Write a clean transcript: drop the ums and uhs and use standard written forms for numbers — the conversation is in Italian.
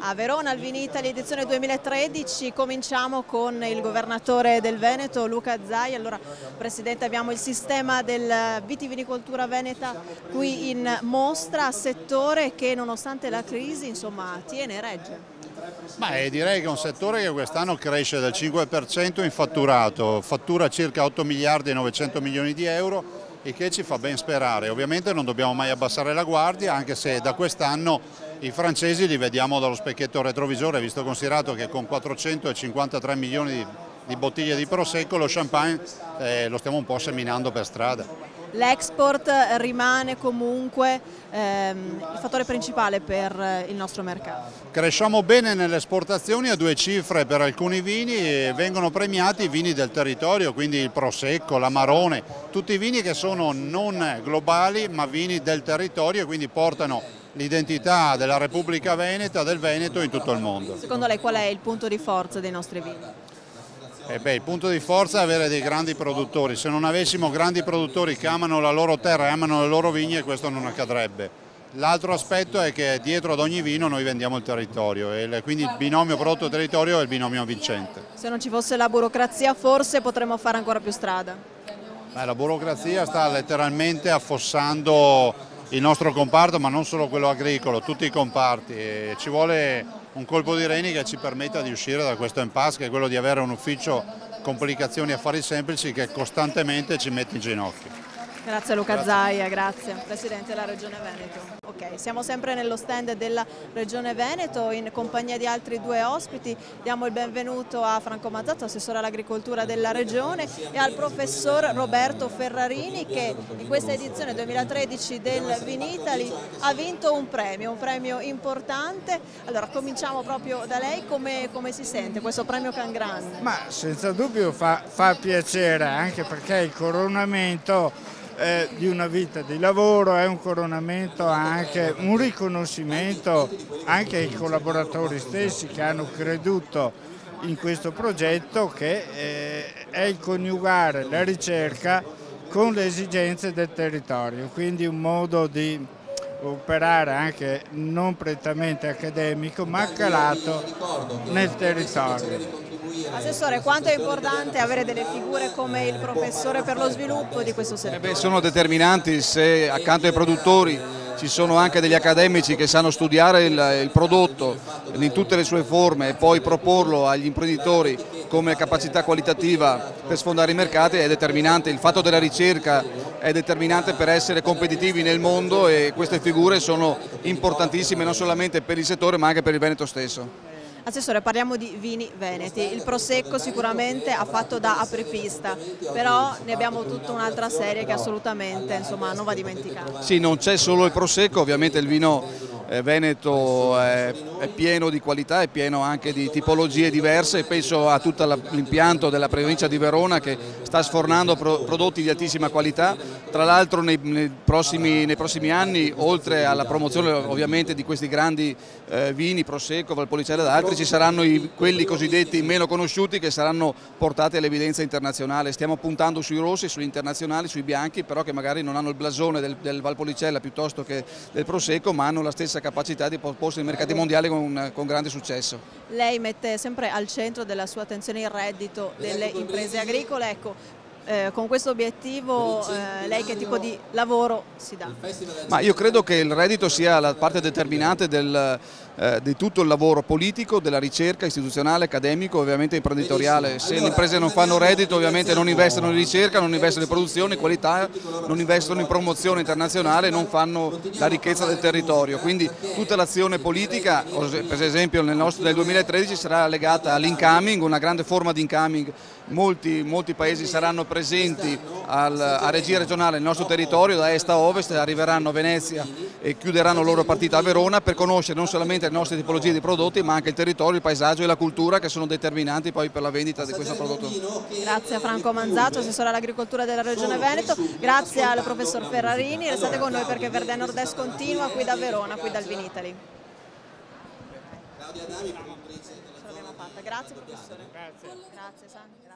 A Verona, al Vinitaly edizione 2013, cominciamo con il governatore del Veneto, Luca Zaia. Allora, Presidente, abbiamo il sistema del vitivinicoltura veneta qui in mostra, settore che nonostante la crisi, insomma, tiene e regge. Direi che è un settore che quest'anno cresce del 5% in fatturato, fattura circa 8 miliardi e 900 milioni di euro, il che ci fa ben sperare. Ovviamente non dobbiamo mai abbassare la guardia, anche se da quest'anno i francesi li vediamo dallo specchietto retrovisore, visto considerato che con 453 milioni di bottiglie di prosecco lo champagne lo stiamo un po' seminando per strada. L'export rimane comunque il fattore principale per il nostro mercato. Cresciamo bene nelle esportazioni a due cifre per alcuni vini e vengono premiati i vini del territorio, quindi il Prosecco, l'Amarone, tutti i vini che sono non globali ma vini del territorio e quindi portano l'identità della Repubblica Veneta, del Veneto in tutto il mondo. Secondo lei qual è il punto di forza dei nostri vini? Il punto di forza è avere dei grandi produttori. Se non avessimo grandi produttori che amano la loro terra e amano le loro vigne, questo non accadrebbe. L'altro aspetto è che dietro ad ogni vino noi vendiamo il territorio e quindi il binomio prodotto-territorio è il binomio vincente. Se non ci fosse la burocrazia forse potremmo fare ancora più strada. La burocrazia sta letteralmente affossando il nostro comparto, ma non solo quello agricolo, tutti i comparti. E ci vuole un colpo di reni che ci permetta di uscire da questo impasse, che è quello di avere un ufficio complicazioni e affari semplici che costantemente ci mette in ginocchio. Grazie Luca Zaia, grazie. Presidente della Regione Veneto. Ok, siamo sempre nello stand della Regione Veneto in compagnia di altri due ospiti. Diamo il benvenuto a Franco Manzato, assessore all'agricoltura della Regione, e al professor Roberto Ferrarini che in questa edizione 2013 del Vinitaly ha vinto un premio importante. Allora cominciamo proprio da lei, come si sente questo premio Cangrande? Ma senza dubbio fa piacere, anche perché il coronamento di una vita di lavoro è un coronamento, anche un riconoscimento anche ai collaboratori stessi che hanno creduto in questo progetto, che è il coniugare la ricerca con le esigenze del territorio, quindi un modo di operare anche non prettamente accademico ma calato nel territorio. Assessore, quanto è importante avere delle figure come il professore per lo sviluppo di questo settore? Sono determinanti. Se accanto ai produttori ci sono anche degli accademici che sanno studiare il prodotto in tutte le sue forme e poi proporlo agli imprenditori come capacità qualitativa per sfondare i mercati, è determinante. Il fatto della ricerca è determinante per essere competitivi nel mondo e queste figure sono importantissime non solamente per il settore ma anche per il Veneto stesso. Assessore, parliamo di vini veneti. Il Prosecco sicuramente ha fatto da apripista, però ne abbiamo tutta un'altra serie che assolutamente, insomma, non va dimenticata. Sì, non c'è solo il Prosecco, ovviamente il vino veneto è pieno di qualità, è pieno anche di tipologie diverse. Penso a tutto l'impianto della provincia di Verona che sta sfornando prodotti di altissima qualità. Tra l'altro nei prossimi anni, oltre alla promozione ovviamente di questi grandi vini, Prosecco, Valpolicella ed altri, ci saranno quelli cosiddetti meno conosciuti che saranno portati all'evidenza internazionale. Stiamo puntando sui rossi, sugli internazionali, sui bianchi, però che magari non hanno il blasone del Valpolicella piuttosto che del Prosecco, ma hanno la stessa capacità di proporsi nei mercati mondiali con grande successo. Lei mette sempre al centro della sua attenzione il reddito delle imprese agricole. Ecco, con questo obiettivo lei che tipo di lavoro si dà? Ma io credo che il reddito sia la parte determinante di tutto il lavoro politico, della ricerca istituzionale, accademico, ovviamente imprenditoriale. Se le imprese non fanno reddito ovviamente non investono in ricerca, non investono in produzione, in qualità, non investono in promozione internazionale, non fanno la ricchezza del territorio. Quindi tutta l'azione politica, per esempio nel 2013, sarà legata all'incoming, una grande forma di incoming. Molti paesi saranno presenti a regia regionale nel nostro territorio, da est a ovest, arriveranno a Venezia e chiuderanno la loro partita a Verona per conoscere non solamente le nostre tipologie di prodotti ma anche il territorio, il paesaggio e la cultura che sono determinanti poi per la vendita di questo prodotto. Grazie a Franco Manzato, assessore all'agricoltura della Regione Veneto, grazie al professor Ferrarini, restate con noi perché Verde Nord-Est continua qui da Verona, qui dal Vinitaly. Ce l'abbiamo fatta, grazie professore. Grazie Sandra.